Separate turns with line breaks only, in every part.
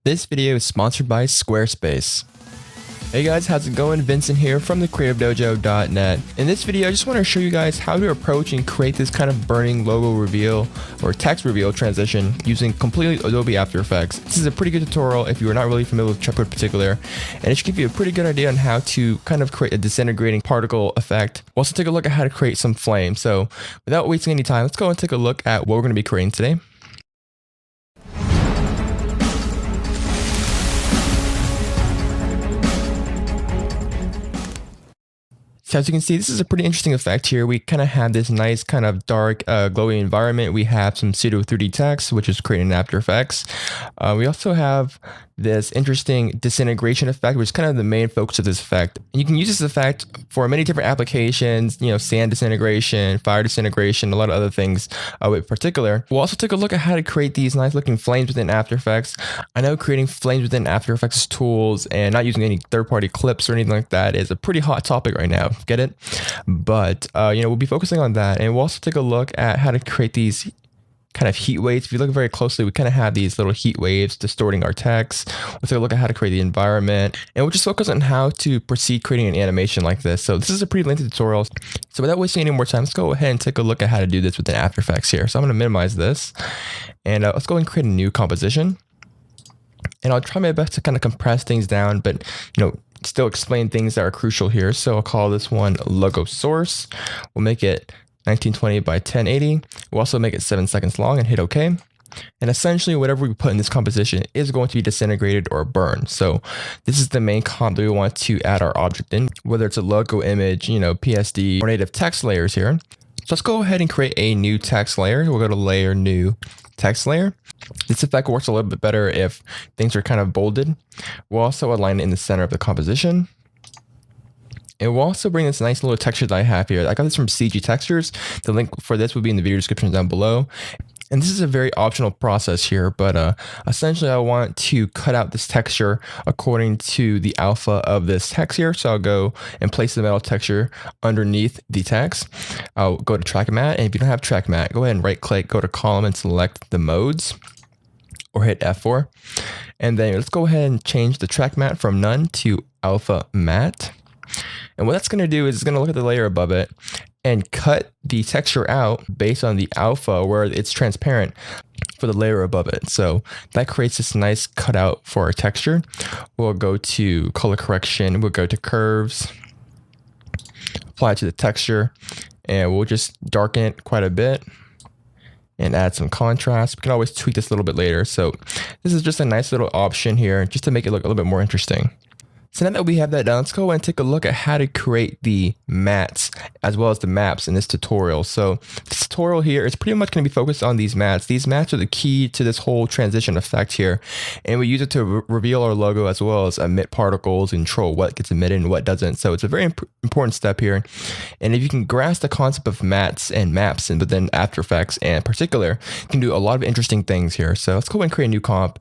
This video is sponsored by Squarespace. Hey guys, how's it going? Vincent here from the CreativeDojo.net. In this video, I just want to show you guys how to approach and create this kind of burning logo reveal or text reveal transition using completely Adobe After Effects. This is a pretty good tutorial if you are not really familiar with Trapcode in particular, and it should give you a pretty good idea on how to kind of create a disintegrating particle effect. We'll also take a look at how to create some flame. So without wasting any time, let's go and take a look at what we're going to be creating today. So as you can see, this is a pretty interesting effect here. We kind of have this nice kind of dark glowy environment. We have some pseudo 3D text, which is created in After Effects. We also have this interesting disintegration effect, which is kind of the main focus of this effect. And you can use this effect for many different applications, you know, sand disintegration, fire disintegration, a lot of other things in particular. We'll also take a look at how to create these nice looking flames within After Effects. I know creating flames within After Effects tools and not using any third-party clips or anything like that is a pretty hot topic right now. Get it? But we'll be focusing on that, and we'll also take a look at how to create these kind of heat waves. If you look very closely, we kind of have these little heat waves distorting our text. We'll take a look at how to create the environment, and we'll just focus on how to proceed creating an animation like this. So this is a pretty lengthy tutorial. So without wasting any more time, let's go ahead and take a look at how to do this within After Effects here. So I'm going to minimize this, and let's go and create a new composition. And I'll try my best to kind of compress things down, but still explain things that are crucial here. So I'll call this one logo source. We'll make it 1920 by 1080. We'll also make it 7 seconds long and hit OK. And essentially whatever we put in this composition is going to be disintegrated or burned. So this is the main comp that we want to add our object in, whether it's a logo image, PSD or native text layers here. So let's go ahead and create a new text layer. We'll go to layer, new text layer. This effect works a little bit better if things are kind of bolded. We'll also align it in the center of the composition. And we'll also bring this nice little texture that I have here. I got this from CG Textures. The link for this will be in the video description down below. And this is a very optional process here, but essentially I want to cut out this texture according to the alpha of this text here. So I'll go and place the metal texture underneath the text. I'll go to track matte, and if you don't have track matte, go ahead and right click, go to column and select the modes, or hit F4. And then let's go ahead and change the track matte from none to alpha matte. And what that's going to do is it's going to look at the layer above it and cut the texture out based on the alpha where it's transparent for the layer above it. So that creates this nice cutout for our texture. We'll go to color correction. We'll go to curves, apply it to the texture, and we'll just darken it quite a bit and add some contrast. We can always tweak this a little bit later. So this is just a nice little option here just to make it look a little bit more interesting. So now that we have that done, let's go and take a look at how to create the mats as well as the maps in this tutorial. So this tutorial here is pretty much going to be focused on these mats. These mats are the key to this whole transition effect here. And we use it to reveal our logo as well as emit particles and control what gets emitted and what doesn't. So it's a very important step here. And if you can grasp the concept of mats and maps, and but then After Effects in particular, you can do a lot of interesting things here. So let's go and create a new comp.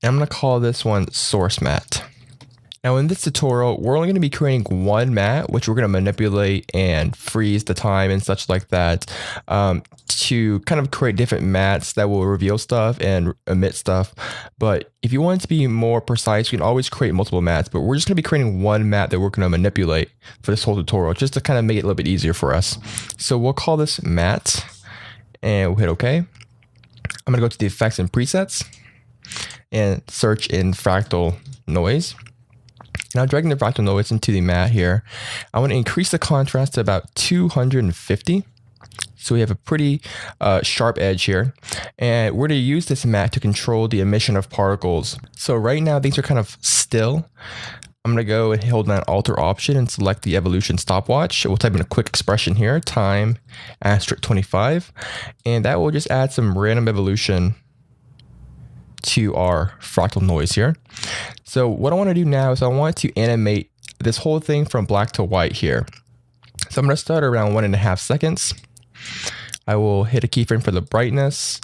And I'm going to call this one Source Mat. Now in this tutorial, we're only going to be creating one mat, which we're going to manipulate and freeze the time and such like that to kind of create different mats that will reveal stuff and emit stuff. But if you want it to be more precise, you can always create multiple mats, but we're just going to be creating one mat that we're going to manipulate for this whole tutorial, just to kind of make it a little bit easier for us. So we'll call this mat and we'll hit OK. I'm going to go to the effects and presets and search in fractal noise. Now dragging the fractal noise into the mat here, I want to increase the contrast to about 250. So we have a pretty sharp edge here. And we're going to use this mat to control the emission of particles. So right now these are kind of still. I'm going to go and hold down Alter option and select the evolution stopwatch. We'll type in a quick expression here, time asterisk 25. And that will just add some random evolution to our fractal noise here. So what I want to do now is I want to animate this whole thing from black to white here. So I'm going to start around 1.5 seconds. I will hit a keyframe for the brightness,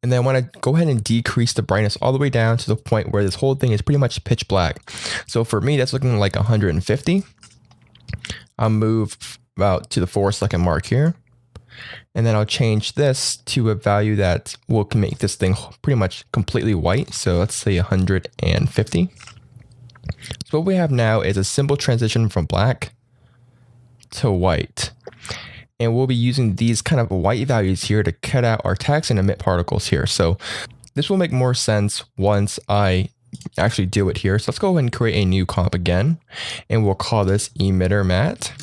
and then I want to go ahead and decrease the brightness all the way down to the point where this whole thing is pretty much pitch black. So for me, that's looking like 150. I'll move about to the 4 second mark here. And then I'll change this to a value that will make this thing pretty much completely white. So let's say 150. So what we have now is a simple transition from black to white. And we'll be using these kind of white values here to cut out our text and emit particles here. So this will make more sense once I actually do it here. So let's go ahead and create a new comp again, and we'll call this emitter mat.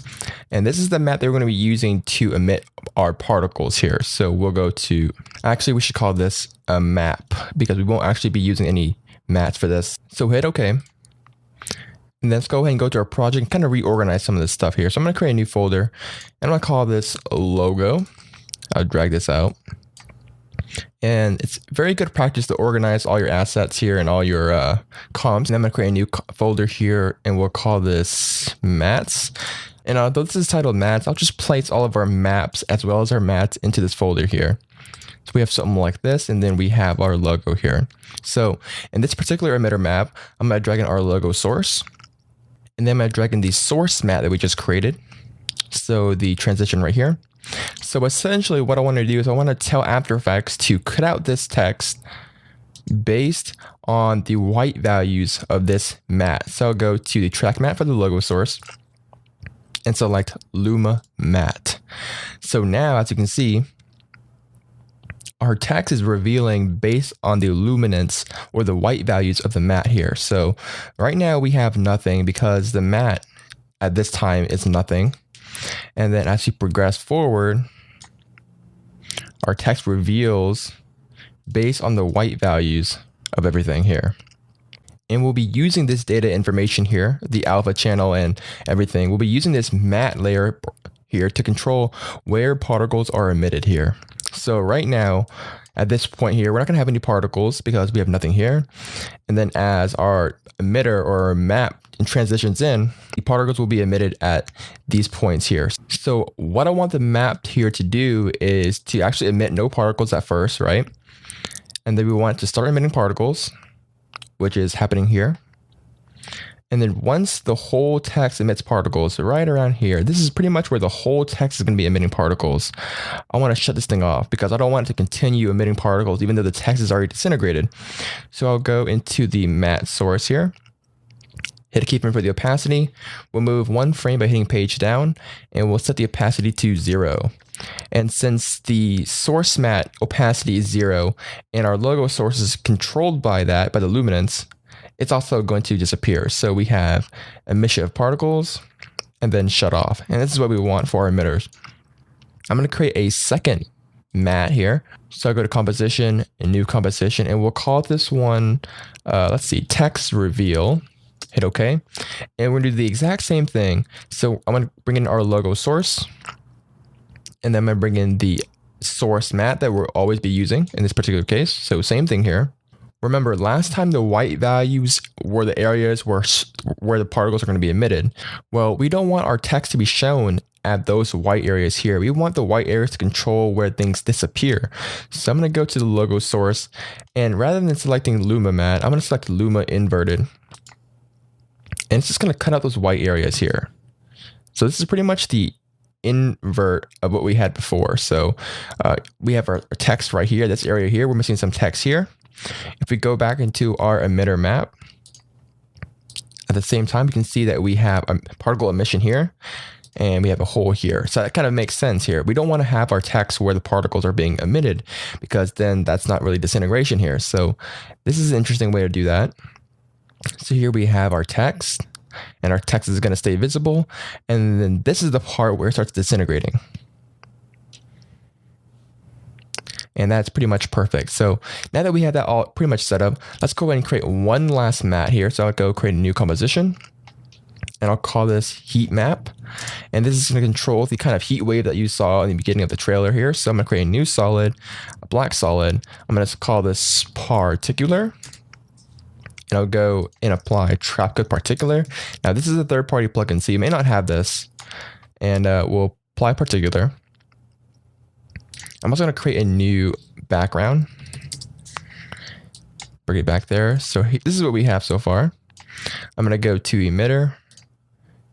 And this is the mat that we're going to be using to emit our particles here. So we'll go to, actually we should call this a map because we won't actually be using any mats for this. So hit OK. And then let's go ahead and go to our project and kind of reorganize some of this stuff here. So I'm going to create a new folder, and I'm going to call this logo. I'll drag this out. And it's very good practice to organize all your assets here and all your comps. And I'm going to create a new folder here, and we'll call this mats. And although this is titled mats, I'll just place all of our maps as well as our mats into this folder here. So we have something like this, and then we have our logo here. So in this particular emitter map, I'm going to drag in our logo source. And then I'm going to drag in the source mat that we just created. So the transition right here. So essentially what I want to do is I want to tell After Effects to cut out this text based on the white values of this mat. So I'll go to the track mat for the logo source and select Luma Mat. So now, as you can see, our text is revealing based on the luminance or the white values of the mat here. So right now we have nothing because the mat at this time is nothing. And then as we progress forward, our text reveals based on the white values of everything here. And we'll be using this data information here, the alpha channel and everything. We'll be using this mat layer here to control where particles are emitted here. So right now, at this point here, we're not going to have any particles because we have nothing here. And then as our emitter or our map transitions in, the particles will be emitted at these points here. So what I want the map here to do is to actually emit no particles at first, right? And then we want it to start emitting particles, which is happening here. And then once the whole text emits particles right around here, this is pretty much where the whole text is going to be emitting particles. I want to shut this thing off because I don't want it to continue emitting particles even though the text is already disintegrated. So I'll go into the mat source here, hit a keyframe for the opacity. We'll move one frame by hitting page down, and we'll set the opacity to 0. And since the source mat opacity is 0 and our logo source is controlled by that, by the luminance, it's also going to disappear. So we have emission of particles and then shut off. And this is what we want for our emitters. I'm going to create a second mat here. So I go to composition and new composition, and we'll call this one, let's see, text reveal. Hit OK. And we're going to do the exact same thing. So I'm going to bring in our logo source, and then I'm going to bring in the source mat that we'll always be using in this particular case. So same thing here. Remember, last time the white values were the areas where the particles are going to be emitted. Well, we don't want our text to be shown at those white areas here. We want the white areas to control where things disappear. So I'm going to go to the logo source, and rather than selecting Luma Mat, I'm going to select Luma Inverted. And it's just going to cut out those white areas here. So this is pretty much the invert of what we had before. So we have our text right here, this area here. We're missing some text here. If we go back into our emitter map, at the same time, you can see that we have a particle emission here, and we have a hole here. So that kind of makes sense here. We don't want to have our text where the particles are being emitted because then that's not really disintegration here. So this is an interesting way to do that. So here we have our text, and our text is going to stay visible. And then this is the part where it starts disintegrating. And that's pretty much perfect. So now that we have that all pretty much set up, let's go ahead and create one last mat here. So I'll go create a new composition, and I'll call this heat map. And this is going to control the kind of heat wave that you saw in the beginning of the trailer here. So I'm going to create a new solid, a black solid. I'm going to call this particular. And I'll go and apply Trapcode particular. Now this is a third-party plugin, so you may not have this. And we'll apply particular. I'm also going to create a new background. Bring it back there. So this is what we have so far. I'm going to go to emitter,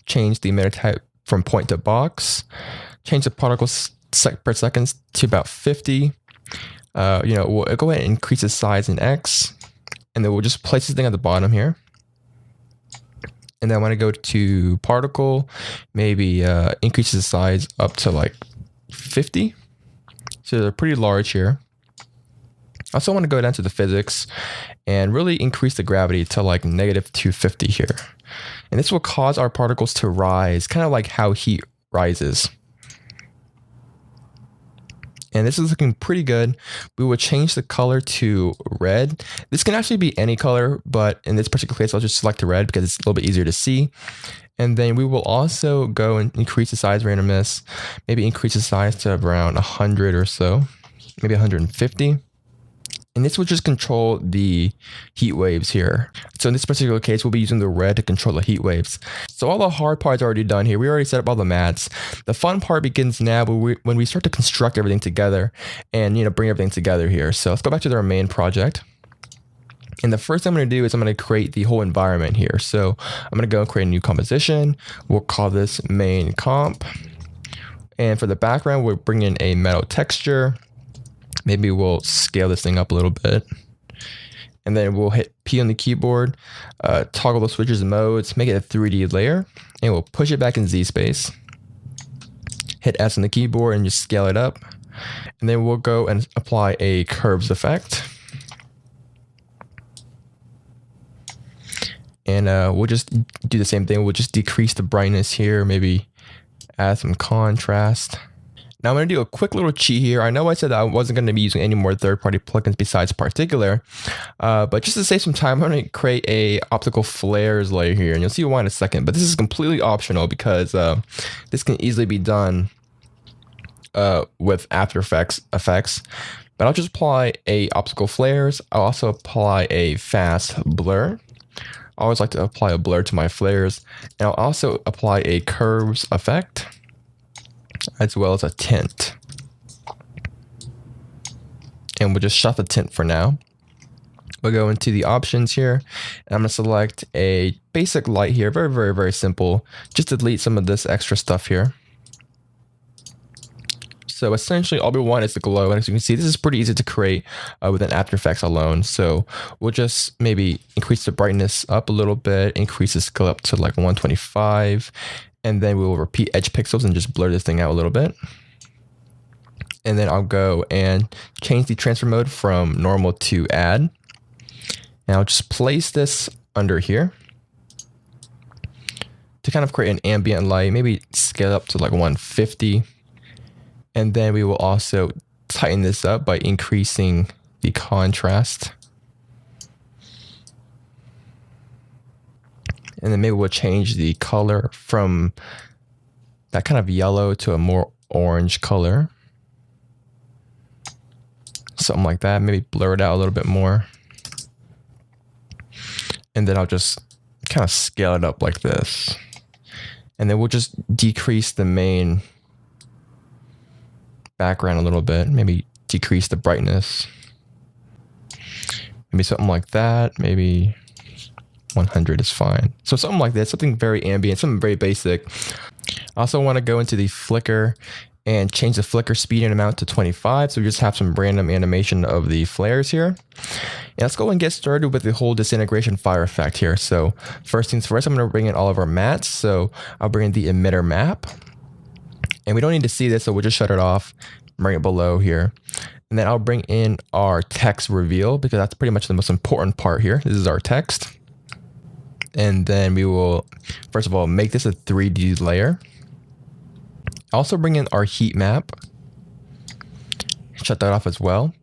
change the emitter type from point to box, change the particle per second to about 50. We'll go ahead and increase the size in X, and then we'll just place this thing at the bottom here. And then I want to go to particle, maybe increase the size up to like 50. So they're pretty large here. I also want to go down to the physics and really increase the gravity to like -250 here. And this will cause our particles to rise, kind of like how heat rises. And this is looking pretty good. We will change the color to red. This can actually be any color, but in this particular case, I'll just select the red because it's a little bit easier to see. And then we will also go and increase the size randomness, maybe increase the size to around 100 or so, maybe 150. And this will just control the heat waves here. So in this particular case, we'll be using the red to control the heat waves. So all the hard part's already done here. We already set up all the mats. The fun part begins now when we start to construct everything together and bring everything together here. So let's go back to our main project. And the first thing I'm going to do is I'm going to create the whole environment here. So I'm going to go and create a new composition. We'll call this main comp. And for the background, we'll bring in a metal texture. Maybe we'll scale this thing up a little bit. And then we'll hit P on the keyboard, toggle the switches and modes, make it a 3D layer, and we'll push it back in Z space. Hit S on the keyboard and just scale it up. And then we'll go and apply a curves effect. And we'll just do the same thing. We'll just decrease the brightness here, maybe add some contrast. Now I'm going to do a quick little cheat here. I know I said that I wasn't going to be using any more third-party plugins besides Particular, but just to save some time, I'm going to create a optical flares layer here, and you'll see why in a second. But this is completely optional because this can easily be done with After Effects. But I'll just apply a optical flares. I'll also apply a fast blur. I always like to apply a blur to my flares, and I'll also apply a curves effect, as well as a tint. And we'll just shut the tint for now. We'll go into the options here, and I'm going to select a basic light here. Very, very, very simple. Just delete some of this extra stuff here. So essentially all we want is the glow. And as you can see, this is pretty easy to create within After Effects alone. So we'll just maybe increase the brightness up a little bit, increase the scale up to like 125. And then we will repeat edge pixels and just blur this thing out a little bit. And then I'll go and change the transfer mode from normal to add. And I'll just place this under here to kind of create an ambient light, maybe scale up to like 150. And then we will also tighten this up by increasing the contrast. And then maybe we'll change the color from that kind of yellow to a more orange color. Something like that. Maybe blur it out a little bit more. And then I'll just kind of scale it up like this. And then we'll just decrease the main background a little bit. Maybe decrease the brightness. Maybe something like that. Maybe 100 is fine. So something like that, something very ambient, something very basic. I also want to go into the flicker and change the flicker speed and amount to 25. So we just have some random animation of the flares here. And let's go and get started with the whole disintegration fire effect here. So first things first, I'm going to bring in all of our mats. So I'll bring in the emitter map. And we don't need to see this, so we'll just shut it off, bring it below here. And then I'll bring in our text reveal because that's pretty much the most important part here. This is our text. And then we will, first of all, make this a 3D layer. Also bring in our heat map. Shut that off as well.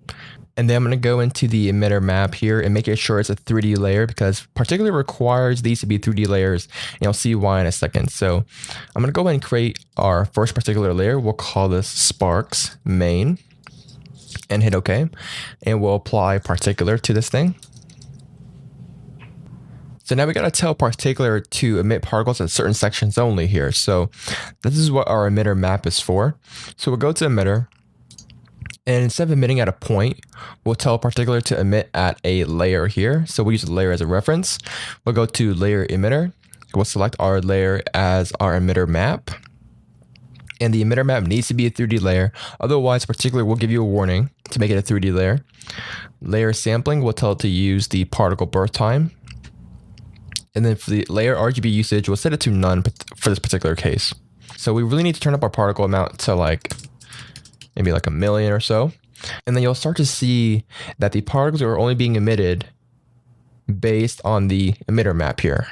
And then I'm going to go into the emitter map here and make it sure it's a 3D layer because Particular requires these to be 3D layers. And you'll see why in a second. So I'm going to go ahead and create our first Particular layer. We'll call this Sparks Main and hit OK. And we'll apply Particular to this thing. So now we got to tell Particular to emit particles at certain sections only here. So this is what our emitter map is for. So we'll go to emitter. And instead of emitting at a point, we'll tell Particular to emit at a layer here. So we'll use the layer as a reference. We'll go to layer emitter. We'll select our layer as our emitter map. And the emitter map needs to be a 3D layer. Otherwise, particular will give you a warning to make it a 3D layer. Layer sampling will tell it to use the particle birth time. And then for the layer RGB usage, we'll set it to none for this particular case. So we really need to turn up our particle amount to like maybe like 1 million or so. And then you'll start to see that the particles are only being emitted based on the emitter map here.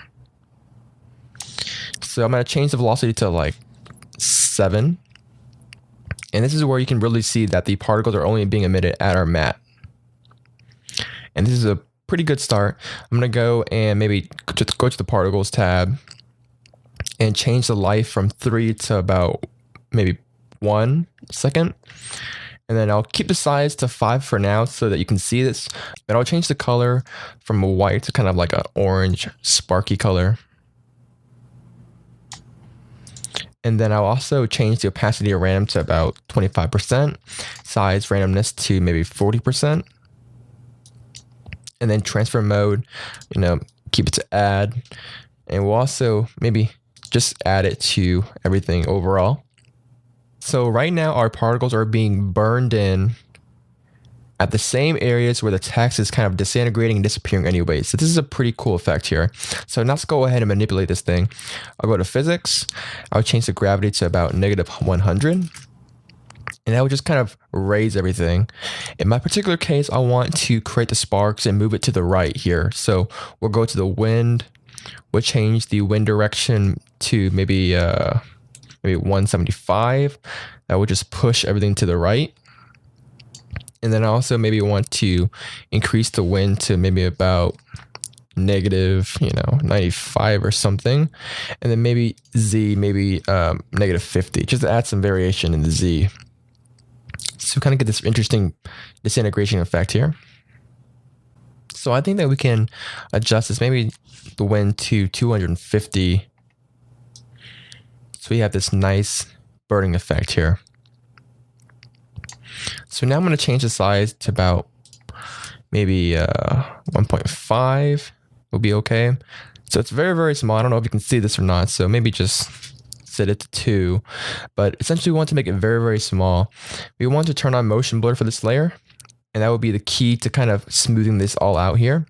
So I'm going to change the velocity to like 7. And this is where you can really see that the particles are only being emitted at our mat. And this is a pretty good start. I'm going to go and maybe just go to the particles tab and change the life from 3 to about maybe 1 second. And then I'll keep the size to 5 for now so that you can see this. But I'll change the color from a white to kind of like an orange sparky color. And then I'll also change the opacity of random to about 25%, size randomness to maybe 40%. And then transfer mode, keep it to add. And we'll also maybe just add it to everything overall. So right now our particles are being burned in at the same areas where the text is kind of disintegrating and disappearing anyway. So this is a pretty cool effect here. So now let's go ahead and manipulate this thing. I'll go to physics. I'll change the gravity to about -100. And that will just kind of raise everything. In my particular case, I want to create the sparks and move it to the right here. So we'll go to the wind. We'll change the wind direction to maybe 175. That will just push everything to the right. And then I also maybe want to increase the wind to maybe about -95 or something. And then maybe Z, maybe -50, just to add some variation in the Z. So we kind of get this interesting disintegration effect here. So I think that we can adjust this, maybe the wind to 250. So we have this nice burning effect here. So now I'm going to change the size to about maybe 1.5 will be okay. So it's very, very small. I don't know if you can see this or not. So maybe just set it to 2. But essentially we want to make it very, very small. We want to turn on motion blur for this layer. And that will be the key to kind of smoothing this all out here.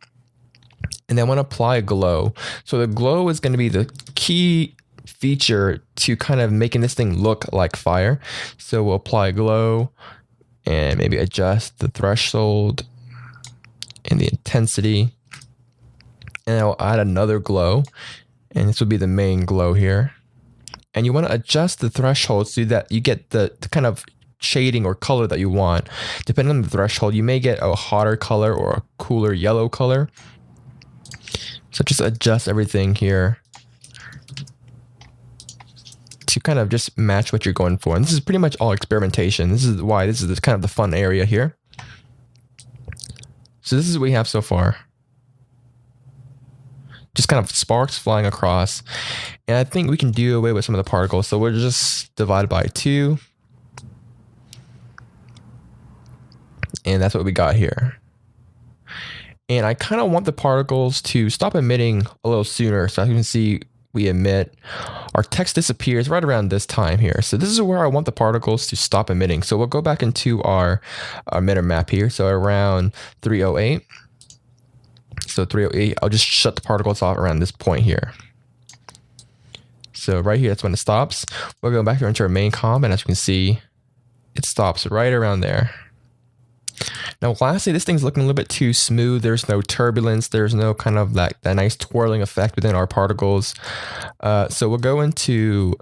And then I want to apply a glow. So the glow is going to be the key feature to kind of making this thing look like fire. So we'll apply glow and maybe adjust the threshold and the intensity. And I'll add another glow. And this will be the main glow here. And you want to adjust the threshold so that you get the kind of shading or color that you want. Depending on the threshold, you may get a hotter color or a cooler yellow color. So just adjust everything here to kind of just match what you're going for. And this is pretty much all experimentation. This is why this is kind of the fun area here. So this is what we have so far. Just kind of sparks flying across. And I think we can do away with some of the particles. So we'll just divide by 2. And that's what we got here. And I kind of want the particles to stop emitting a little sooner. So as you can see, we emit, our text disappears right around this time here. So this is where I want the particles to stop emitting. So we'll go back into our emitter map here. So around 308. So 308, I'll just shut the particles off around this point here. So right here, that's when it stops. We'll go back here into our main comp, and as you can see, it stops right around there. Now, lastly, this thing's looking a little bit too smooth. There's no turbulence. There's no kind of that nice twirling effect within our particles. So we'll go into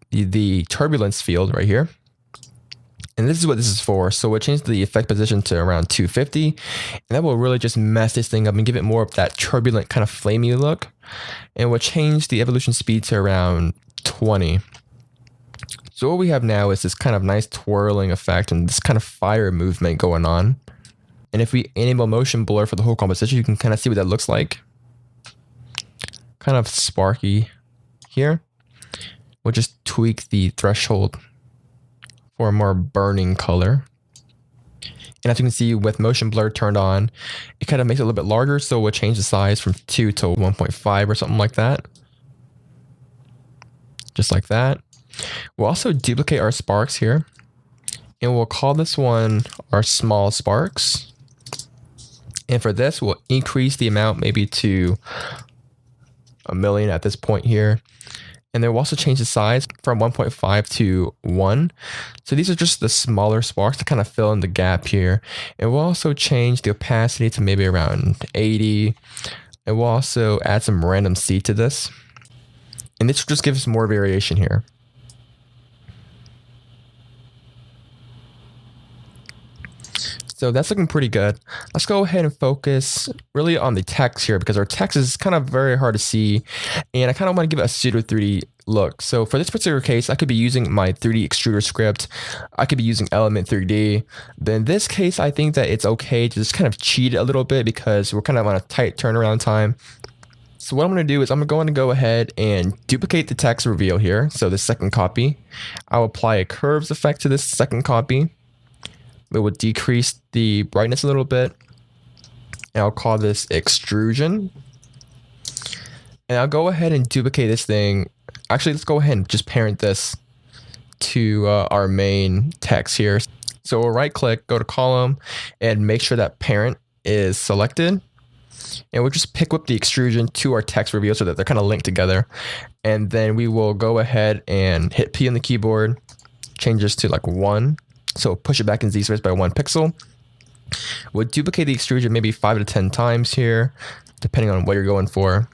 the turbulence field right here. And this is what this is for. So we'll change the effect position to around 250. And that will really just mess this thing up and give it more of that turbulent kind of flamey look. And we'll change the evolution speed to around 20. So what we have now is this kind of nice twirling effect and this kind of fire movement going on. And if we enable motion blur for the whole composition, you can kind of see what that looks like. Kind of sparky here. We'll just tweak the threshold for a more burning color. And as you can see, with motion blur turned on, it kind of makes it a little bit larger. So we'll change the size from 2 to 1.5 or something like that. Just like that. We'll also duplicate our sparks here, and we'll call this one our small sparks. And for this, we'll increase the amount maybe to 1,000,000 at this point here. And then we'll also change the size from 1.5 to 1. So these are just the smaller sparks to kind of fill in the gap here. And we'll also change the opacity to maybe around 80. And we'll also add some random seed to this. And this will just give us more variation here. So that's looking pretty good. Let's go ahead and focus really on the text here, because our text is kind of very hard to see. And I kind of want to give it a pseudo 3D look. So for this particular case, I could be using my 3D extruder script. I could be using Element 3D. But in this case, I think that it's okay to just kind of cheat it a little bit because we're kind of on a tight turnaround time. So what I'm going to do is I'm going to go ahead and duplicate the text reveal here. So the second copy. I'll apply a curves effect to this second copy. It will decrease the brightness a little bit. And I'll call this extrusion. And I'll go ahead and duplicate this thing. Actually, let's go ahead and just parent this to our main text here. So we'll right click, go to column, and make sure that parent is selected. And we'll just pick up the extrusion to our text reveal so that they're kind of linked together. And then we will go ahead and hit P on the keyboard, change this to like 1. So push it back in Z-space by 1 pixel. We'll duplicate the extrusion maybe 5 to 10 times here, depending on what you're going for.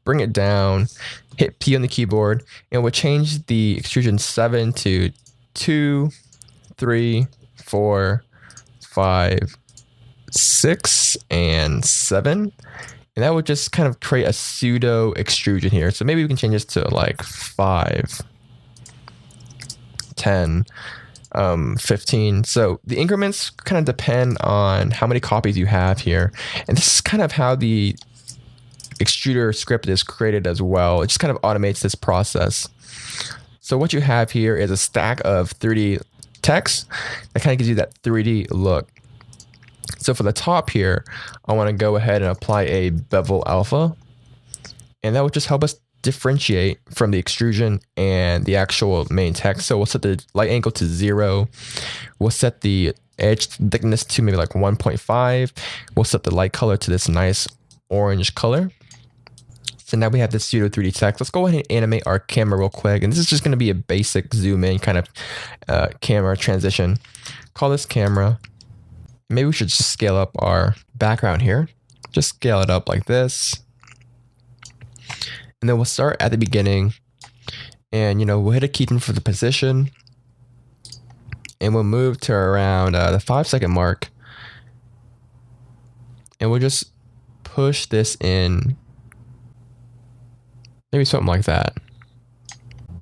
Bring it down, hit P on the keyboard, and we'll change the extrusion 7 to 2, 3, 4, 5, 6, and 7. And that would just kind of create a pseudo extrusion here. So maybe we can change this to like 5, 10, 15. So the increments kind of depend on how many copies you have here. And this is kind of how the extruder script is created as well. It just kind of automates this process. So what you have here is a stack of 3D text that kind of gives you that 3D look. So for the top here, I want to go ahead and apply a bevel alpha. And that will just help us differentiate from the extrusion and the actual main text. So we'll set the light angle to 0. We'll set the edge thickness to maybe like 1.5. We'll set the light color to this nice orange color. So now we have this pseudo 3D text. Let's go ahead and animate our camera real quick. And this is just going to be a basic zoom in kind of camera transition. Call this camera. Maybe we should just scale up our background here. Just scale it up like this. And then we'll start at the beginning. And, we'll hit a keyframe for the position. And we'll move to around the 5-second mark. And we'll just push this in. Maybe something like that.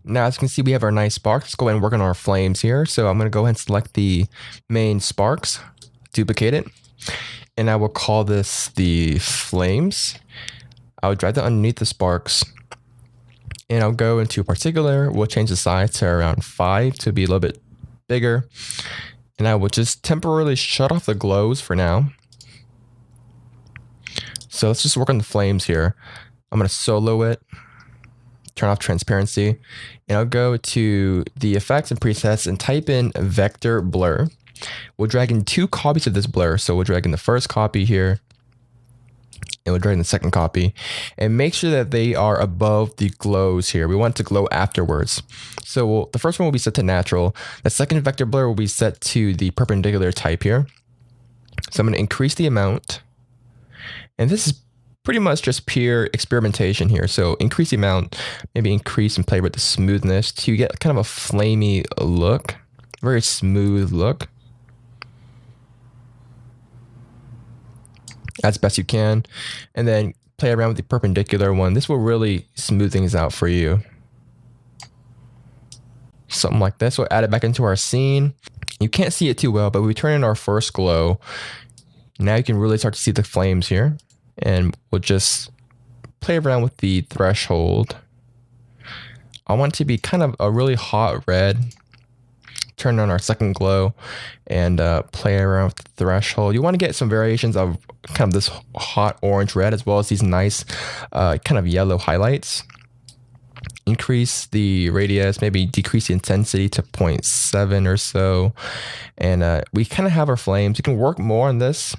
Now, as you can see, we have our nice sparks. Let's go ahead and work on our flames here. So I'm going to go ahead and select the main sparks, duplicate it, and I will call this the flames. I will drag that underneath the sparks, and I'll go into particular. We'll change the size to around 5 to be a little bit bigger. And I will just temporarily shut off the glows for now. So let's just work on the flames here. I'm going to solo it. Turn off transparency, and I'll go to the effects and presets and type in vector blur. We'll drag in 2 copies of this blur. So we'll drag in the first copy here, and we'll drag in the second copy, and make sure that they are above the glows here. We want it to glow afterwards. So the first one will be set to natural. The second vector blur will be set to the perpendicular type here. So I'm going to increase the amount, and this is pretty much just pure experimentation here. So increase the amount, maybe increase and play with the smoothness to get kind of a flamey look, very smooth look. As best you can. And then play around with the perpendicular one. This will really smooth things out for you. Something like this. We'll add it back into our scene. You can't see it too well, but we turn in our first glow. Now you can really start to see the flames here. And we'll just play around with the threshold. I want it to be kind of a really hot red. Turn on our second glow and play around with the threshold. You want to get some variations of kind of this hot orange red as well as these nice kind of yellow highlights. increase the radius, maybe decrease the intensity to 0.7 or so. And we kind of have our flames. You can work more on this,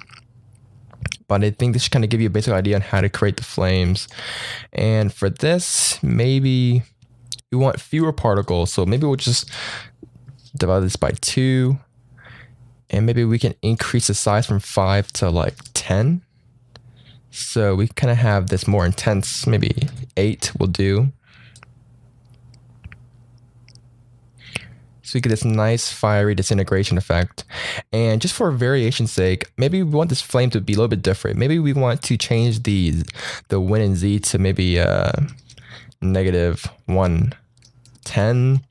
but I think this should kind of give you a basic idea on how to create the flames. And for this, maybe we want fewer particles. So maybe we'll just divide this by 2. And maybe we can increase the size from 5 to like 10. So we kind of have this more intense, maybe 8 will do. So we get this nice fiery disintegration effect. And just for variation's sake, maybe we want this flame to be a little bit different. Maybe we want to change the Win in Z to maybe negative 110.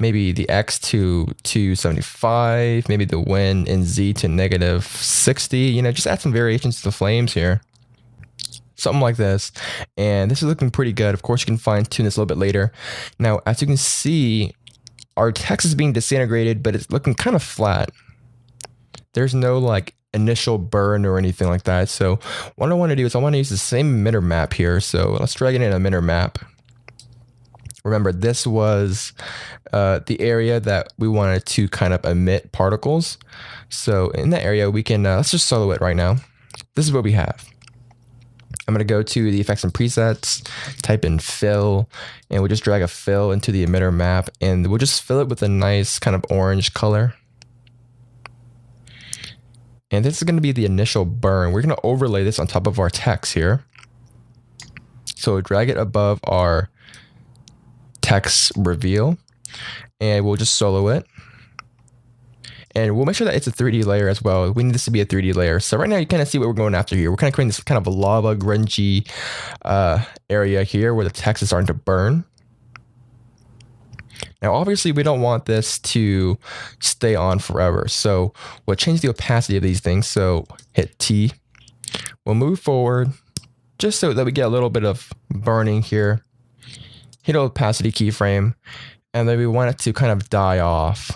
Maybe the X to 275. Maybe the Win in Z to negative 60. You know, just add some variations to the flames here. Something like this. And this is looking pretty good. Of course, you can fine tune this a little bit later. Now, as you can see, our text is being disintegrated, but it's looking kind of flat. There's no like initial burn or anything like that. So what I want to do is I want to use the same emitter map here. So let's drag it in an emitter map. Remember, this was the area that we wanted to kind of emit particles. So in that area, we can, let's just solo it right now. This is what we have. I'm going to go to the effects and presets, type in fill, and we'll just drag a fill into the emitter map, and we'll just fill it with a nice kind of orange color. And this is going to be the initial burn. We're going to overlay this on top of our text here. So drag it above our text reveal, and we'll just solo it. And we'll make sure that it's a 3D layer as well. We need this to be a 3D layer. So right now you kind of see what we're going after here. We're kind of creating this kind of a lava grungy area here where the text is starting to burn. Now, obviously, we don't want this to stay on forever. So we'll change the opacity of these things. So hit T. We'll move forward just so that we get a little bit of burning here. Hit opacity keyframe. And then we want it to kind of die off.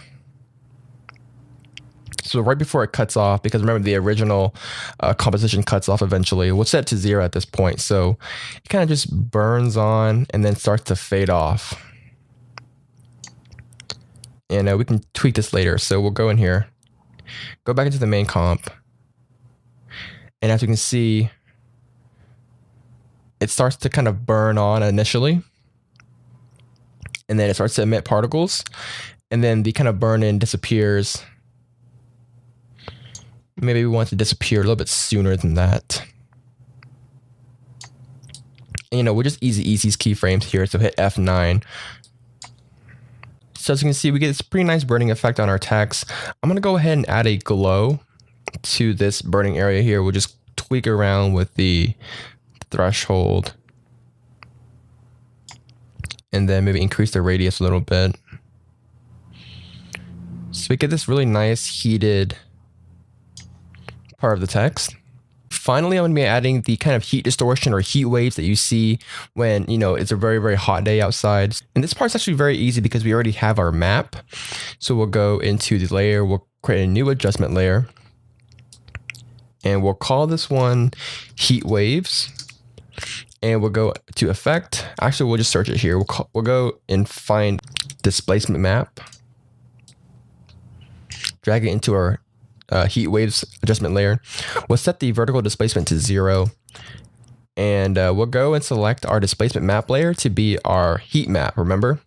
So right before it cuts off, because remember the original composition cuts off eventually, we'll set it to 0 at this point. So it kind of just burns on and then starts to fade off. And we can tweak this later. So we'll go in here, go back into the main comp. And as you can see, it starts to kind of burn on initially. And then it starts to emit particles. And then the kind of burn in disappears. Maybe we want it to disappear a little bit sooner than that. And, you know, we'll just easy these keyframes here. So hit F9. So as you can see, we get this pretty nice burning effect on our text. I'm going to go ahead and add a glow to this burning area here. We'll just tweak around with the threshold. And then maybe increase the radius a little bit. So we get this really nice heated part of the text. Finally, I'm going to be adding the kind of heat distortion or heat waves that you see when, you know, it's a very, very hot day outside. And this part's actually very easy because we already have our map. So we'll go into the layer, we'll create a new adjustment layer, and we'll call this one heat waves. And we'll go to effect. Actually, we'll just search it here. We'll go and find displacement map, drag it into our heat waves adjustment layer. We'll set the vertical displacement to 0. And we'll go and select our displacement map layer to be our heat map. Remember,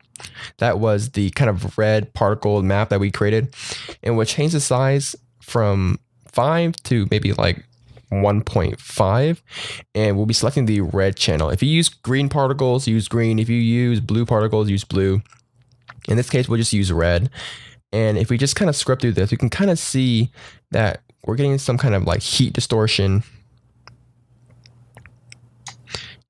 that was the kind of red particle map that we created. And we'll change the size from 5 to maybe like 1.5. And we'll be selecting the red channel. If you use green particles, use green. If you use blue particles, use blue. In this case, we'll just use red. And if we just kind of scrub through this, we can kind of see that we're getting some kind of like heat distortion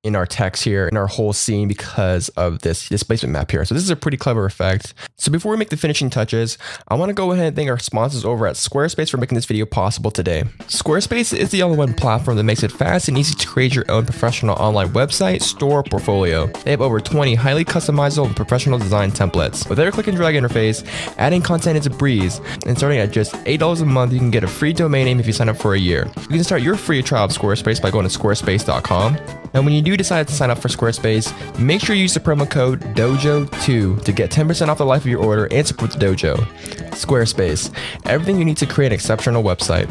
in our text here, in our whole scene because of this displacement map here. So this is a pretty clever effect. So before we make the finishing touches, I want to go ahead and thank our sponsors over at Squarespace for making this video possible today. Squarespace is the all-in-one platform that makes it fast and easy to create your own professional online website, store, or portfolio. They have over 20 highly customizable and professional design templates. With their click and drag interface, adding content is a breeze, and starting at just $8 a month, you can get a free domain name if you sign up for a year. You can start your free trial of Squarespace by going to squarespace.com. Now, when you do decide to sign up for Squarespace, make sure you use the promo code DOJO2 to get 10% off the life of your order and support the dojo. Squarespace, everything you need to create an exceptional website.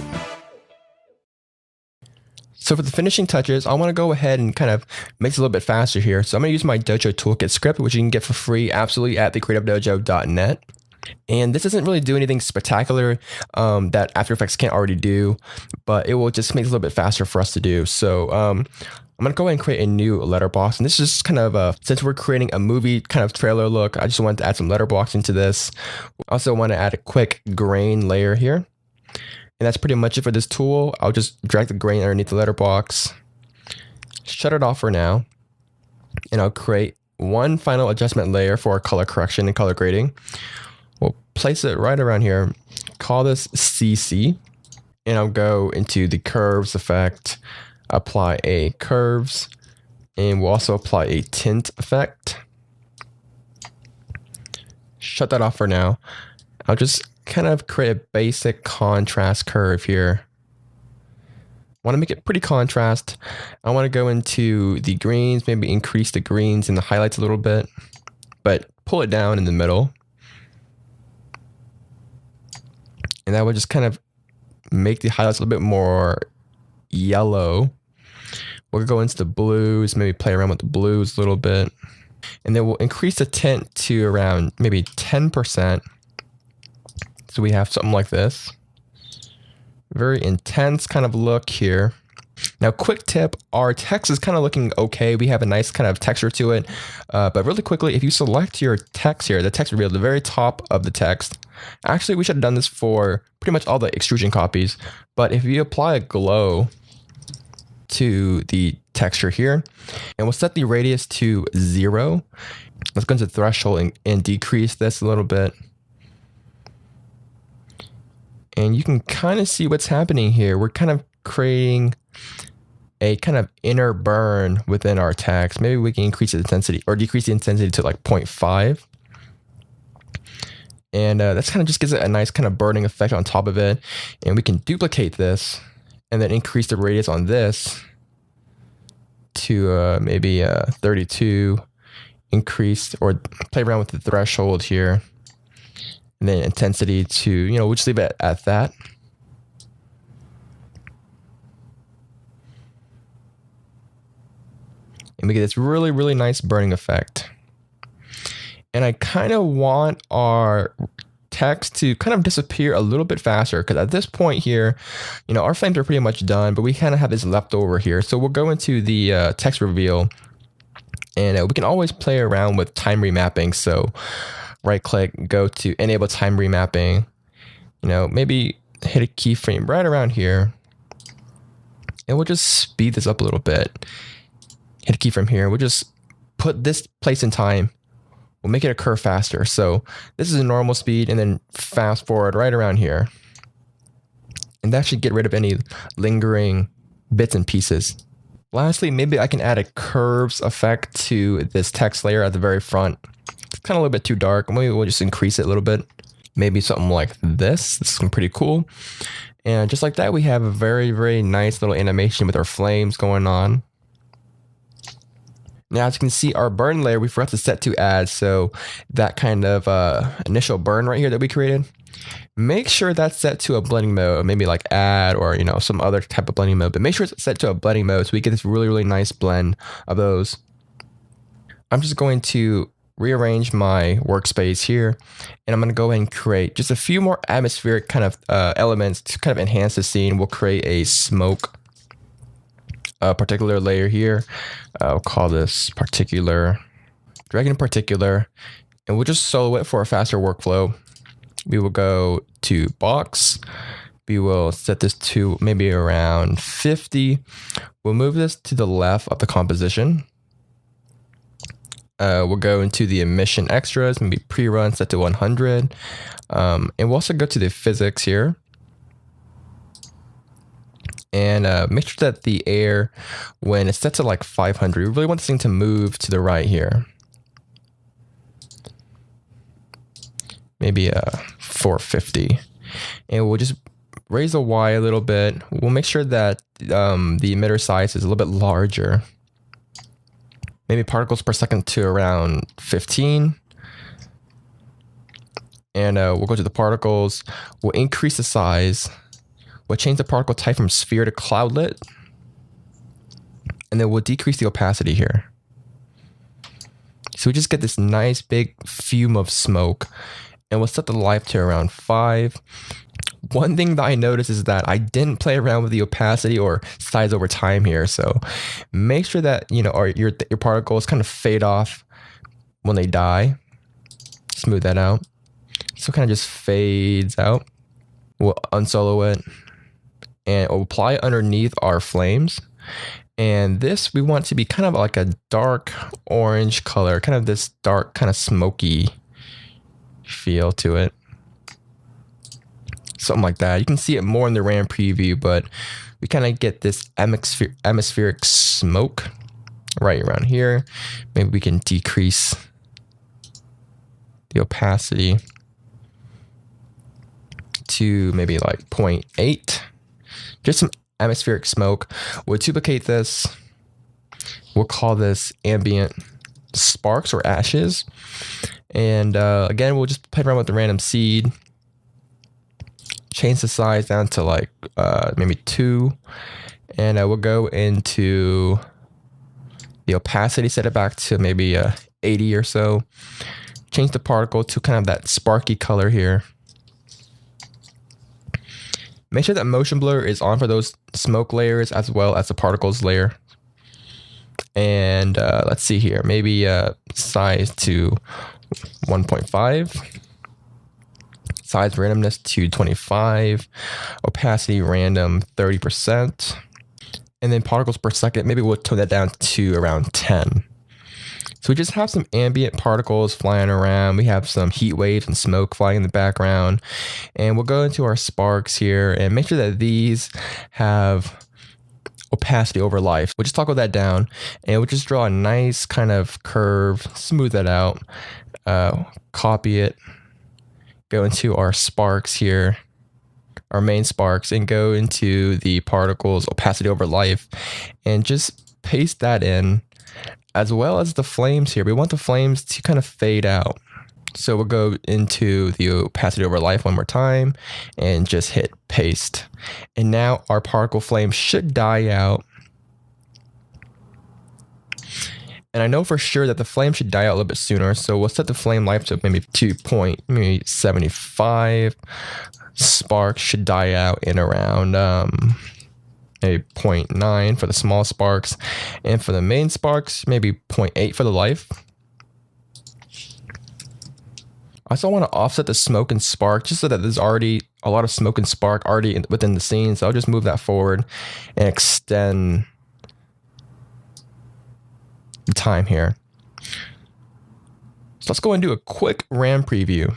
So for the finishing touches, I want to go ahead and kind of make it a little bit faster here. So I'm going to use my Dojo Toolkit script, which you can get for free absolutely at thecreativedojo.net. And this doesn't really do anything spectacular that After Effects can't already do, but it will just make it a little bit faster for us to do. So I'm going to go ahead and create a new letterbox. And this is just kind of since we're creating a movie kind of trailer look, I just wanted to add some letterbox into this. I also want to add a quick grain layer here. And that's pretty much it for this tool. I'll just drag the grain underneath the letterbox, shut it off for now, and I'll create one final adjustment layer for color correction and color grading. We'll place it right around here, call this CC, and I'll go into the curves effect, apply a curves, and we'll also apply a tint effect. Shut that off for now. I'll just kind of create a basic contrast curve here. I want to make it pretty contrast. I want to go into the greens, maybe increase the greens and the highlights a little bit, but pull it down in the middle. And that would just kind of make the highlights a little bit more yellow. We'll go into the blues, maybe play around with the blues a little bit. And then we'll increase the tint to around maybe 10%. So we have something like this. Very intense kind of look here. Now, quick tip, our text is kind of looking okay. We have a nice kind of texture to it. But really quickly, if you select your text here, the text reveal at the very top of the text. Actually, we should have done this for pretty much all the extrusion copies. But if you apply a glow to the texture here, and we'll set the radius to 0. Let's go into threshold and decrease this a little bit. And you can kind of see what's happening here. We're kind of creating a kind of inner burn within our text. Maybe we can increase the intensity or decrease the intensity to like 0.5. And that's kind of just gives it a nice kind of burning effect on top of it. And we can duplicate this and then increase the radius on this to maybe 32. Increase or play around with the threshold here. And then intensity to, we'll just leave it at that. And we get this really, really nice burning effect. And I kind of want our text to kind of disappear a little bit faster because at this point here, our flames are pretty much done, but we kind of have this left over here. So we'll go into the text reveal and we can always play around with time remapping. So right click, go to enable time remapping, maybe hit a keyframe right around here. And we'll just speed this up a little bit. Hit a keyframe here. We'll just put this place in time. We'll make it occur faster. So this is a normal speed and then fast forward right around here. And that should get rid of any lingering bits and pieces. Lastly, maybe I can add a curves effect to this text layer at the very front. It's kind of a little bit too dark. Maybe we'll just increase it a little bit. Maybe something like this. This is pretty cool. And just like that, we have a very, very nice little animation with our flames going on. Now, as you can see, our burn layer, we forgot to set to add. So that kind of initial burn right here that we created, make sure that's set to a blending mode, maybe like add or, some other type of blending mode. But make sure it's set to a blending mode so we get this really, really nice blend of those. I'm just going to rearrange my workspace here, and I'm going to go ahead and create just a few more atmospheric kind of elements to kind of enhance the scene. We'll create a smoke particular layer here. I'll call this particular, drag in particular, and we'll just solo it for a faster workflow. We will go to box. We will set this to maybe around 50. We'll move this to the left of the composition. We'll go into the emission extras, maybe pre-run set to 100. And we'll also go to the physics here. And make sure that the air, when it's set to like 500, we really want this thing to move to the right here. Maybe 450. And we'll just raise the Y a little bit. We'll make sure that the emitter size is a little bit larger. maybe particles per second to around 15. And we'll go to the particles. We'll increase the size. We'll change the particle type from sphere to cloudlet. And then we'll decrease the opacity here. So we just get this nice big fume of smoke. And we'll set the life to around 5. One thing that I noticed is that I didn't play around with the opacity or size over time here. So make sure that, you know, your particles kind of fade off when they die. Smooth that out. So it kind of just fades out. We'll unsolo it and we'll apply it underneath our flames. And this we want to be kind of like a dark orange color, kind of this dark, kind of smoky feel to it. Something like that. You can see it more in the RAM preview, but we kind of get this atmospheric smoke right around here. Maybe we can decrease the opacity to maybe like 0.8. Just some atmospheric smoke. We'll duplicate this. We'll call this ambient sparks or ashes. And again, we'll just play around with the random seed. Change the size down to like maybe 2. And we'll go into the opacity, set it back to maybe 80 or so. Change the particle to kind of that sparky color here. Make sure that motion blur is on for those smoke layers as well as the particles layer. And let's see here, maybe size to 1.5. Size randomness to 25. Opacity random 30%. And then particles per second, maybe we'll tone that down to around 10. So we just have some ambient particles flying around. We have some heat waves and smoke flying in the background. And we'll go into our sparks here and make sure that these have opacity over life. We'll just toggle that down and we'll just draw a nice kind of curve, smooth that out, copy it, go into our sparks here, our main sparks, and go into the particles opacity over life and just paste that in. As well as the flames here. We want the flames to kind of fade out. So we'll go into the opacity over life one more time and just hit paste. And now our particle flame should die out. And I know for sure that the flame should die out a little bit sooner. So we'll set the flame life to maybe 2.75. Spark should die out in around maybe 0.9 for the small sparks, and for the main sparks, maybe 0.8 for the life. I also want to offset the smoke and spark just so that there's already a lot of smoke and spark already within the scene. So I'll just move that forward and extend the time here. So let's go and do a quick RAM preview.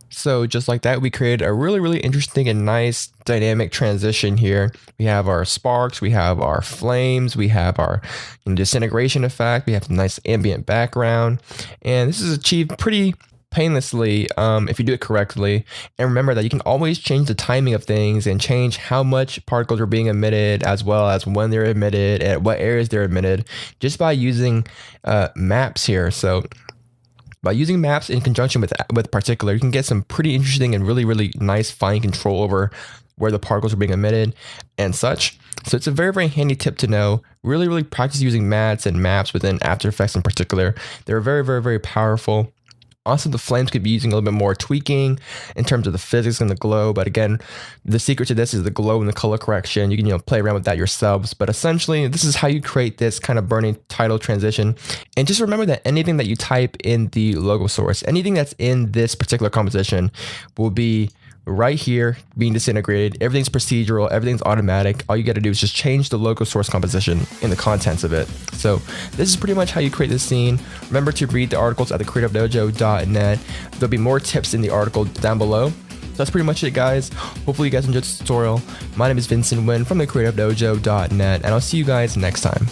So just like that, we created a really, really interesting and nice dynamic transition here. We have our sparks, we have our flames, we have our disintegration effect, we have a nice ambient background, and this is achieved pretty painlessly if you do it correctly. And remember that you can always change the timing of things and change how much particles are being emitted as well as when they're emitted and what areas they're emitted just by using maps here. So by using maps in conjunction with particular, you can get some pretty interesting and really, really nice fine control over where the particles are being emitted and such. So it's a very, very handy tip to know. Really, really practice using mats and maps within After Effects in particular. They're very, very, very powerful. Also, the flames could be using a little bit more tweaking in terms of the physics and the glow. But again, the secret to this is the glow and the color correction. You can play around with that yourselves. But essentially, this is how you create this kind of burning title transition. And just remember that anything that you type in the logo source, anything that's in this particular composition will be right here being disintegrated. Everything's procedural, everything's automatic. All you got to do is just change the logo source composition in the contents of it. So this is pretty much how you create this scene. Remember to read the articles at thecreativedojo.net. There'll be more tips in the article down below. So that's pretty much it, guys. Hopefully you guys enjoyed this tutorial. My name is Vincent Nguyen from thecreativedojo.net, and I'll see you guys next time.